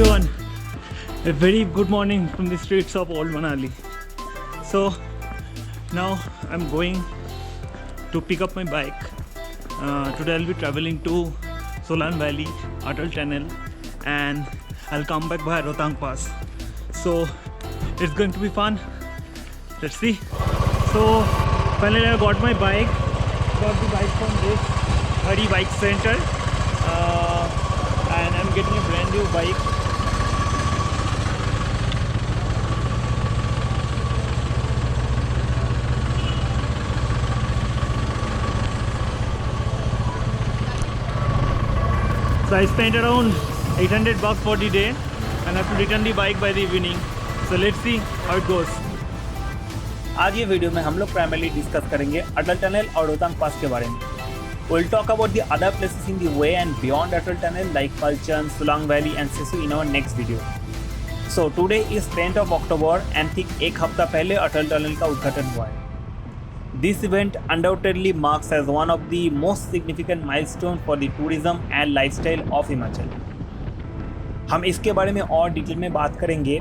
everyone, a very good morning from the streets of Old Manali. So now I'm going to pick up my bike. Today I'll be traveling to Solan Valley, Atal Tunnel, and I'll come back by Rohtang Pass. So it's going to be fun. Let's see. So finally I got my bike. Got the bike from this Hari Bike Center. And I'm getting a brand new bike. So I spent around $800 for the day and I have to return the bike by the evening. So let's see how it goes. आज ये video में हम लोग primarily discuss करेंगे अटल tunnel और रोहतांग पास के बारे में. We'll talk about the other places in the way and beyond Atal Tunnel like Palchan, Solang Valley and Sisu in our next video. So today is 10th of October and ठीक एक हफ्ता पहले अटल tunnel का उद्घाटन हुआ है. This event undoubtedly marks as one of the most significant milestone for the tourism and lifestyle of Himachal. हम इसके बारे में और डिटेल में बात करेंगे,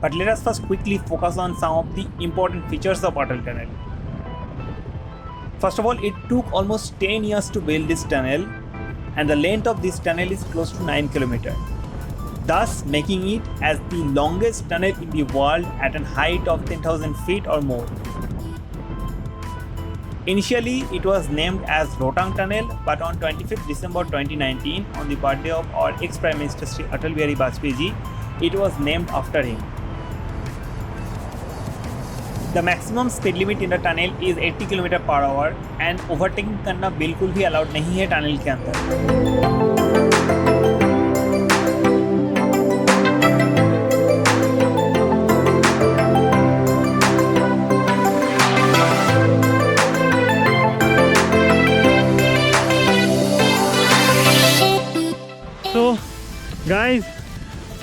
but let us first quickly focus on some of the important features of Atal Tunnel. First of all, it took almost 10 years to build this tunnel and the length of this tunnel is close to 9 km, thus making it as the longest tunnel in the world at a height of 10,000 feet or more. Initially, it was named as Rohtang Tunnel, but on 25th December 2019, on the birthday of our ex-Prime Minister Shri Atal Bihari Vajpayee ji, it was named after him. The maximum speed limit in the tunnel is 80 km/h and overtaking करना बिल्कुल भी allowed नहीं है tunnel के अंदर. So guys,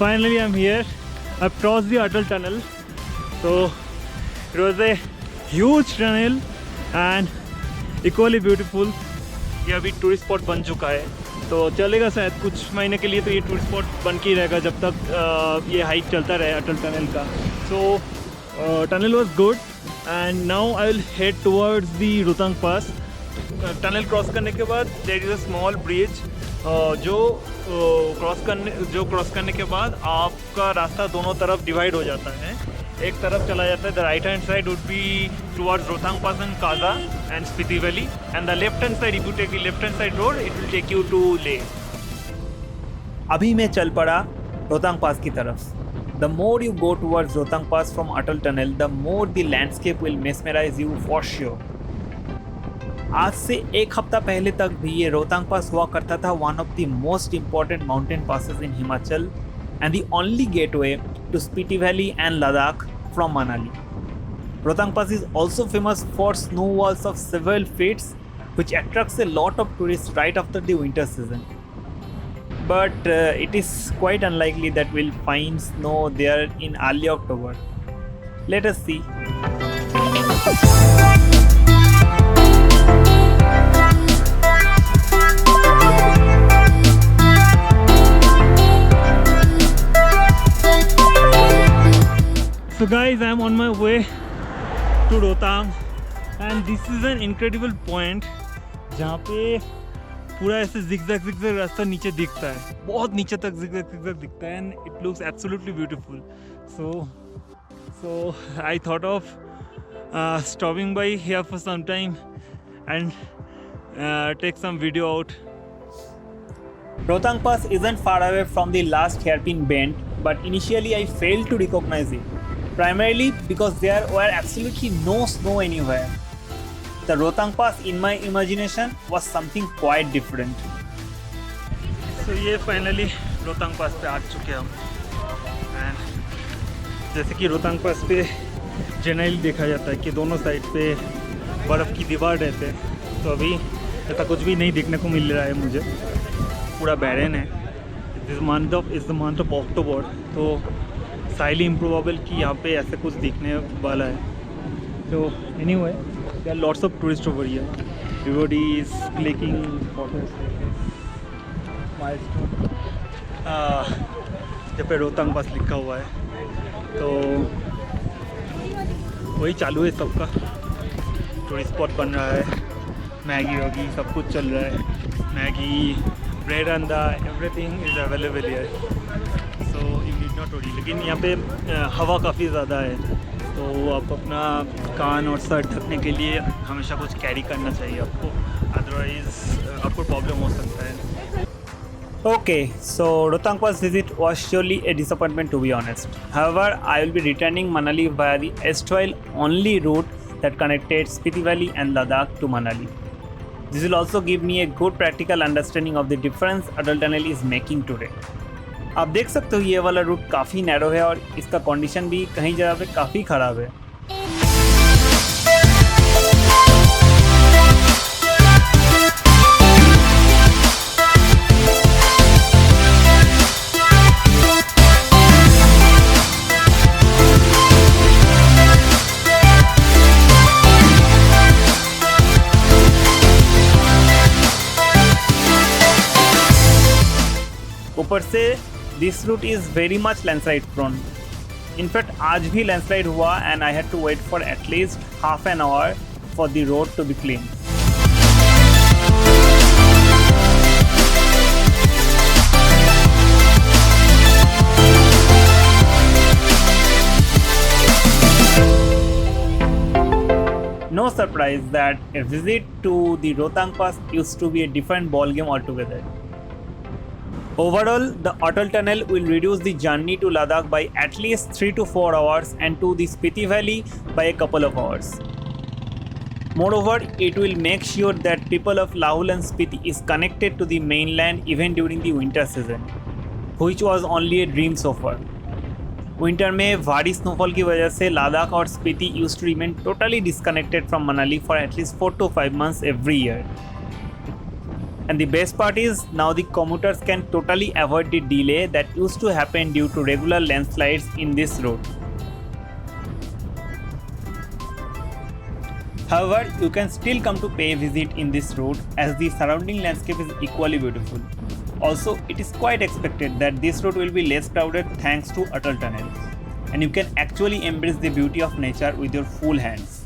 finally I'm here. I've crossed the Atal Tunnel. So it was a huge tunnel and equally beautiful. ये अभी tourist spot बन चुका है, तो चलेगा शायद कुछ महीने के लिए. तो ये टूरिस्ट स्पॉट बन के ही रहेगा जब तक ये हाइक चलता रहे अटल टनल का. So tunnel was good and now I will head towards the Rohtang pass. Tunnel cross करने के बाद there is a small bridge जो क्रॉस करने के बाद आपका रास्ता दोनों तरफ डिवाइड हो जाता है. एक तरफ चला जाता है, the right hand side would be towards Rohtang pass and Kaza and Spiti valley, and the left hand side, if you take the left hand side road, it will take you to Leh. अभी मैं चल पड़ा रोहतांग पास की तरफ. The more you go towards Rohtang Pass from Atal Tunnel, the more the landscape will mesmerize you for sure. आज से एक हफ्ता पहले तक भी ये रोहतांग पास हुआ करता था one of the most important mountain passes in Himachal and the only gateway to Spiti Valley and Ladakh from Manali. Rohtang Pass is also famous for snow walls of several feet, which attracts a lot of tourists right after the winter season. But it is quite unlikely that we'll find snow there in early October. Let us see. So guys, I am on my way to Rohtang and this is an incredible point जहाँ पे पूरा ऐसे zigzag रास्ता नीचे दिखता है, बहुत नीचे तक zigzag दिखता है and it looks absolutely beautiful. So I thought of stopping by here for some time and take some video out. Rohtang Pass isn't far away from the last hairpin bend, but initially I failed to recognize it, primarily because there were absolutely no snow anywhere. The Rohtang Pass in my imagination was something quite different. So ये finally Rohtang पास पे आ चुके हैं हम. And जैसे कि रोहतांग पास पे generally देखा जाता है कि दोनों साइड पे बर्फ़ की दीवार रहते हैं, तो अभी ऐसा कुछ भी नहीं देखने को मिल रहा है मुझे. पूरा बैरन है. इस मंथ ऑफ अक्टूबर, तो हाईली इम्प्रोबेबल कि यहाँ पे ऐसे कुछ दिखने वाला है. तो anyway, there are lots of tourists over here. Everybody is clicking photos. Milestone. जहाँ पे रोहतांग पास लिखा हुआ है, तो वही चालू है सबका। टूरिस्ट स्पॉट बन रहा है, मैगी वगी सब कुछ चल रहा है, मैगी, ब्रेड अंडा, everything is available here, so you need not worry. लेकिन यहाँ पे हवा काफ़ी ज़्यादा है, तो आप अपना कान और सर ढकने के लिए हमेशा कुछ कैरी करना चाहिए आपको, अदरवाइज़ आपको प्रॉब्लम हो सकता है। Okay, so Rohtang Pass visit was surely a disappointment, to be honest. However, I will be returning Manali via the erstwhile only route that connected Spiti Valley and Ladakh to Manali. This will also give me a good practical understanding of the difference Atal Tunnel is making today. आप देख सकते हो ये वाला root काफ़ी narrow है और इसका कंडीशन भी कहीं जगह पे काफ़ी ख़राब है। ऊपर से this route is very much landslide prone. In fact आज भी लैंडस्लाइड हुआ and I had to wait for at least half an hour for the road to be clean. No surprise that a visit to the Rohtang Pass used to be a different ballgame altogether. Overall, the Atal Tunnel will reduce the journey to Ladakh by at least 3 to 4 hours and to the Spiti Valley by a couple of hours. Moreover, it will make sure that people of Lahul and Spiti is connected to the mainland even during the winter season, which was only a dream so far. Winter में भारी snowfall की वजह से लद्दाख और Spiti used to remain totally disconnected from Manali for at least 4 to 5 months every year. And the best part is now the commuters can totally avoid the delay that used to happen due to regular landslides in this road. However, you can still come to pay a visit in this road as the surrounding landscape is equally beautiful. Also, it is quite expected that this route will be less crowded thanks to Atal Tunnel, and you can actually embrace the beauty of nature with your full hands.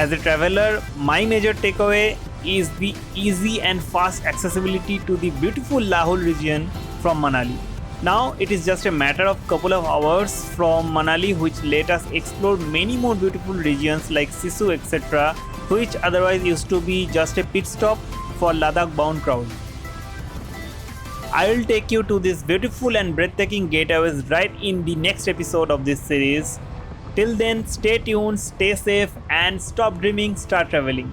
As a traveler, my major takeaway is the easy and fast accessibility to the beautiful Lahul region from Manali. Now it is just a matter of couple of hours from Manali, which let us explore many more beautiful regions like Sisu etc., which otherwise used to be just a pit stop for Ladakh bound crowd. I will take you to these beautiful and breathtaking getaways right in the next episode of this series. Till then, stay tuned, stay safe, and stop dreaming, start traveling.